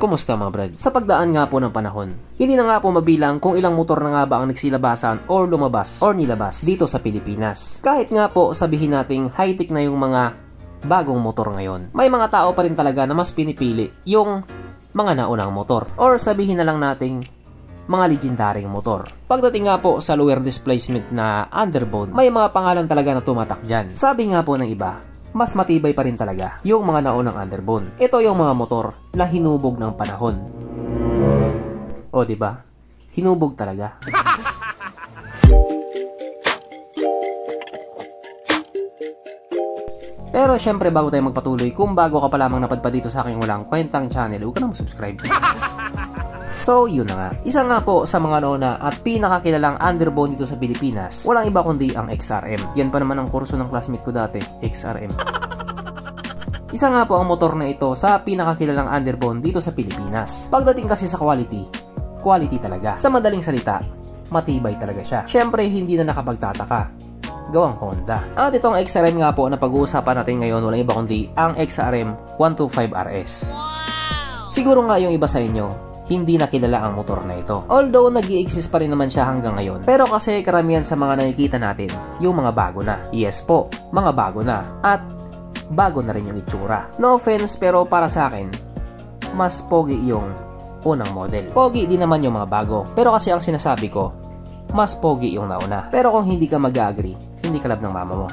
Kumusta mga brad? Sa pagdaan nga po ng panahon, hindi na nga po mabilang kung ilang motor na nga ba ang nagsilabasan or lumabas or nilabas dito sa Pilipinas. Kahit nga po sabihin nating high-tech na yung mga bagong motor ngayon, may mga tao pa rin talaga na mas pinipili yung mga naunang motor or sabihin na lang nating mga legendaryong motor. Pagdating nga po sa lower displacement na underbone, may mga pangalan talaga na tumatak dyan. Sabi nga po ng iba, mas matibay pa rin talaga yung mga naunang underbone. Ito yung mga motor na hinubog ng panahon. O diba? Hinubog talaga. Pero syempre bago tayo magpatuloy, kung bago ka pa lamang napadpad dito sa aking walang kwentang channel, huwag ka na mag-subscribe. So yun na nga, isa nga po sa mga nauna at pinakakilalang underbone dito sa Pilipinas, walang iba kundi ang XRM. Yan pa naman ang kurso ng classmate ko dati, XRM. Isa nga po ang motor na ito sa pinakakilalang underbone dito sa Pilipinas. Pagdating kasi sa quality talaga. Sa madaling salita, matibay talaga siya. Syempre hindi na nakapagtataka, gawang Honda. At itong XRM nga po na pag-uusapan natin ngayon, walang iba kundi ang XRM 125RS. Siguro nga yung iba sa inyo hindi na kilala ang motor na ito. Although nag-i-exist pa rin naman siya hanggang ngayon. Pero kasi karamihan sa mga nakikita natin, yung mga bago na. Yes po, mga bago na. At bago na rin yung itsura. No offense, pero para sa akin, mas pogi yung unang model. Pogi din naman yung mga bago. Pero kasi ang sinasabi ko, mas pogi yung nauna. Pero kung hindi ka mag-agree, hindi ka love ng mama mo.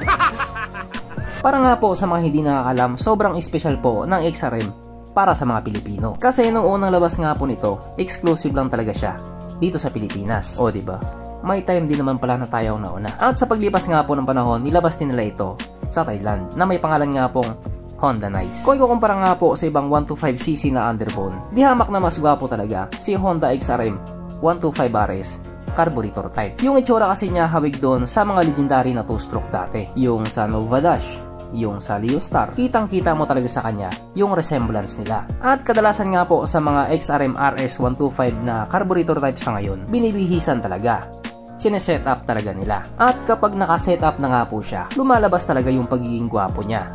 Para nga po sa mga hindi nakakalam, sobrang special po ng XRM para sa mga Pilipino. Kasi nung unang labas nga po nito, exclusive lang talaga siya dito sa Pilipinas. O diba? May time din naman pala na tayo nauna. At sa paglipas nga po ng panahon, nilabas din nila ito sa Thailand na may pangalan nga pong Honda Nice. Kung ikukumpara nga po sa ibang 125cc na underbone, di hamak na mas gwapo talaga si Honda XRM 125RS carburetor type. Yung itsura kasi niya hawig doon sa mga legendary na 2-stroke dati. Yung sa Nova Dash, yung sa Leo Star, kitang-kita mo talaga sa kanya yung resemblance nila. At kadalasan nga po sa mga XRM RS 125 na carburetor type sa ngayon, binibihisan talaga. Sineset up talaga nila. At kapag nakaset up na nga po siya, lumalabas talaga yung pagiging gwapo niya.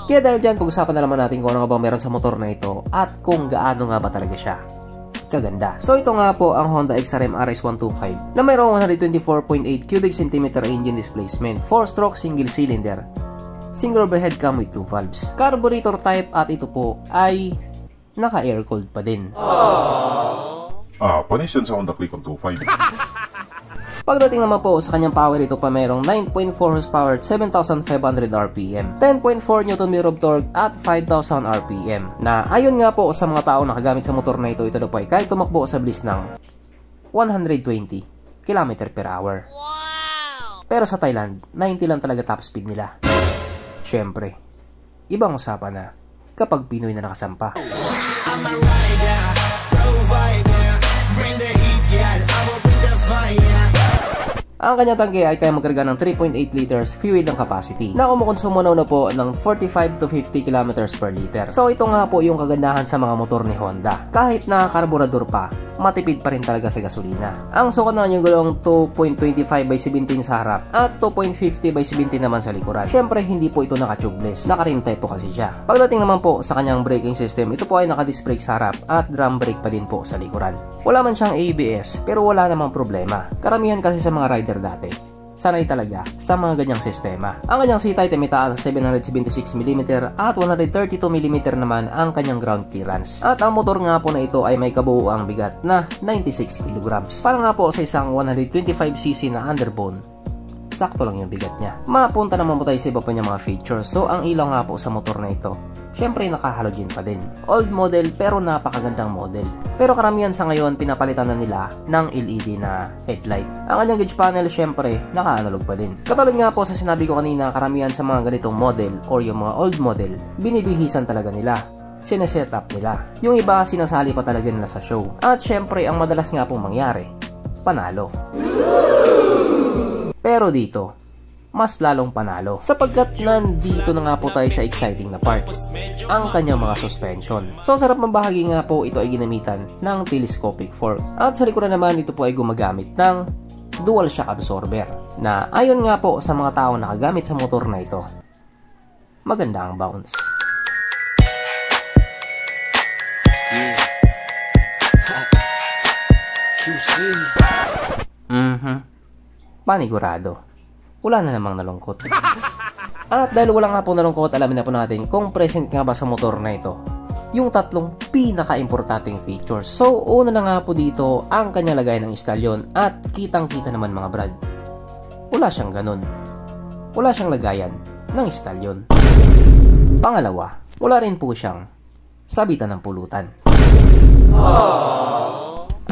Kaya dahil dyan, pag-usapan na naman natin kung ano nga ba meron sa motor na ito at kung gaano nga ba talaga siya kaganda. So ito nga po ang Honda XRM RS 125 na mayroong 124.8 cubic centimeter engine displacement, 4-stroke single cylinder, single overhead cam with 2 valves, carburetor type, at ito po ay naka-air cooled pa din. Panis yan sa Honda Click on 25. Pagdating naman po sa kanyang power, ito pa mayroong 9.4 horsepower at 7,500 RPM, 10.4 Nm of torque at 5,000 RPM, na ayon nga po sa mga tao nakagamit sa motor na ito daw po ay kaya tumakbo sa bilis ng 120 km/h. Pero sa Thailand, 90 lang talaga top speed nila. Syempre, ibang usapan na kapag Pinoy na nakasampa. Ang kanyang tangke ay kaya magkarga ng 3.8 liters fuel ng capacity na kumukonsumo na po ng 45 to 50 km per liter. So ito nga po yung kagandahan sa mga motor ni Honda. Kahit na karburador pa, matipid pa rin talaga sa gasolina. Ang sukat na yung gulong 2.25/17 sa harap at 2.50/17 naman sa likuran. Syempre hindi po ito naka-tubeless, naka-rim type po kasi siya. Pagdating naman po sa kanyang braking system, ito po ay naka-disc brake sa harap at drum brake pa din po sa likuran. Wala man siyang ABS pero wala namang problema. Karamihan kasi sa mga rider dati, sanay talaga sa mga ganyang sistema. Ang kanyang seat height ay mataas sa 776mm at 132mm naman ang kanyang ground clearance. At ang motor nga po na ito ay may kabuuang bigat na 96 kg. Para nga po sa isang 125cc na underbone, sakto lang yung bigat niya. Mapunta naman po tayo sa iba pa niya mga features. So ang ilaw nga po sa motor na ito, syempre naka-halogen pa din. Old model pero napakagandang model. Pero karamihan sa ngayon pinapalitan na nila ng LED na headlight. Ang kanyang gauge panel syempre naka-analog pa din. Katulad nga po sa sinabi ko kanina, karamihan sa mga ganitong model or yung mga old model, binibihisan talaga nila. Sineset up nila. Yung iba sinasali pa talaga nila sa show. At syempre ang madalas nga pong mangyari, panalo. Pero dito, mas lalong panalo sapagkat nandito na nga po tayo sa exciting na part, ang kanyang mga suspension. So sarap mabahagi nga po, ito ay ginamitan ng telescopic fork at sa likuran naman ito po ay gumagamit ng dual shock absorber na ayon nga po sa mga tao nakagamit sa motor na ito, maganda ang bounce. Panigurado. Wala na namang nalungkot. At dahil wala nga po nalungkot, alamin na po natin kung present nga ba sa motor na ito yung tatlong pinaka-importanting features. So, una na nga po dito ang kanyang lagay ng istalyon at kitang-kita naman mga brad. Wala siyang ganun. Wala siyang lagayan ng istalyon. Pangalawa, wala rin po siyang sabitan ng pulutan.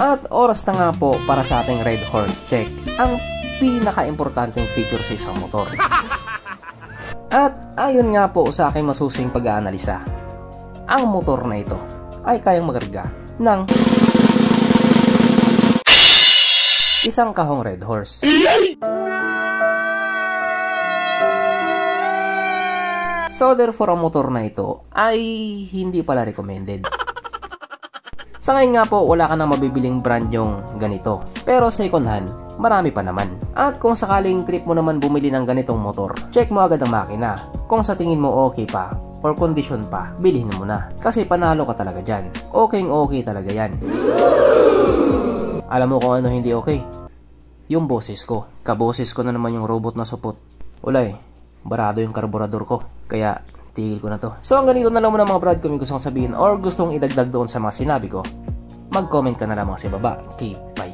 At oras na nga po para sa ating Red Horse check ang pinaka-importanting feature sa isang motor. At ayon nga po sa aking masusing pag-aanalisa, ang motor na ito ay kayang magarga ng isang kahong Red Horse. So therefore ang motor na ito ay hindi pala recommended. Sa ngayon nga po, wala ka nang mabibiling brand yung ganito. Pero second hand, marami pa naman. At kung sakaling trip mo naman bumili ng ganitong motor, check mo agad ang makina. Kung sa tingin mo okay pa, or condition pa, bilhin mo na. Kasi panalo ka talaga dyan. Okay talaga yan. Alam mo kung ano hindi okay? Yung boses ko. Kaboses ko na naman yung robot na supot. Wala eh, barado yung karburador ko. Kaya tigil ko na to. So ang ganito na lang muna mga brad, kung may gustong sabihin or gustong idagdag doon sa mga sinabi ko, mag-comment ka na lamang sa baba. Okay, bye.